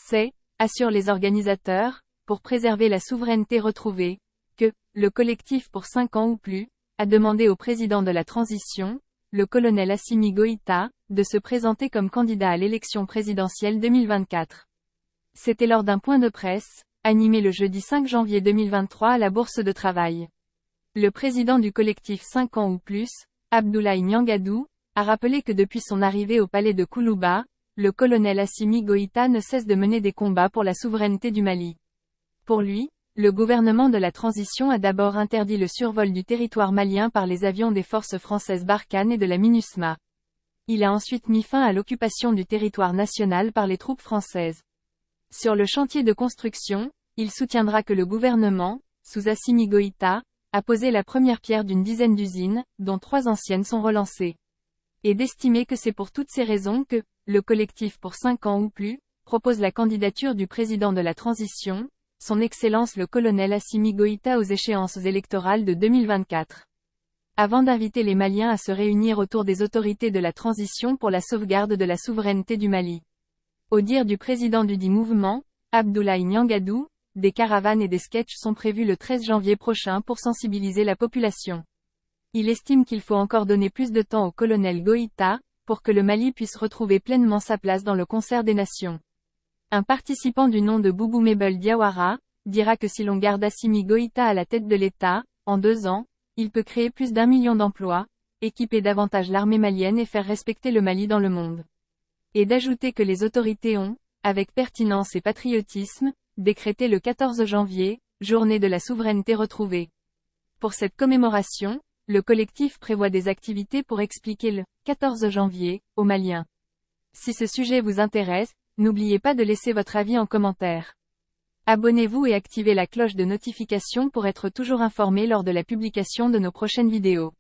C'est, assurent les organisateurs, pour préserver la souveraineté retrouvée, que, le collectif pour 5 ans ou plus, a demandé au président de la transition, le colonel Assimi Goïta, de se présenter comme candidat à l'élection présidentielle 2024. C'était lors d'un point de presse, animé le jeudi 5 janvier 2023 à la Bourse de Travail. Le président du collectif 5 ans ou plus, Abdoulaye Niangadou, a rappelé que depuis son arrivée au palais de Koulouba, le colonel Assimi Goïta ne cesse de mener des combats pour la souveraineté du Mali. Pour lui, le gouvernement de la transition a d'abord interdit le survol du territoire malien par les avions des forces françaises Barkhane et de la MINUSMA. Il a ensuite mis fin à l'occupation du territoire national par les troupes françaises. Sur le chantier de construction, il soutiendra que le gouvernement, sous Assimi Goïta, a posé la première pierre d'une dizaine d'usines, dont 3 anciennes sont relancées. Et d'estimer que c'est pour toutes ces raisons que, le collectif pour 5 ans ou plus, propose la candidature du président de la transition, son Excellence le colonel Assimi Goïta aux échéances électorales de 2024. Avant d'inviter les Maliens à se réunir autour des autorités de la transition pour la sauvegarde de la souveraineté du Mali. Au dire du président du dit mouvement, Abdoulaye Niangadou, des caravanes et des sketchs sont prévus le 13 janvier prochain pour sensibiliser la population. Il estime qu'il faut encore donner plus de temps au colonel Goïta, pour que le Mali puisse retrouver pleinement sa place dans le concert des nations. Un participant du nom de Boubou Mebel Diawara, dira que si l'on garde Assimi Goïta à la tête de l'État, en 2 ans, il peut créer plus d'1 million d'emplois, équiper davantage l'armée malienne et faire respecter le Mali dans le monde. Et d'ajouter que les autorités ont, avec pertinence et patriotisme, décrété le 14 janvier, journée de la souveraineté retrouvée. Pour cette commémoration, le collectif prévoit des activités pour expliquer le 14 janvier aux Maliens. Si ce sujet vous intéresse, n'oubliez pas de laisser votre avis en commentaire. Abonnez-vous et activez la cloche de notification pour être toujours informé lors de la publication de nos prochaines vidéos.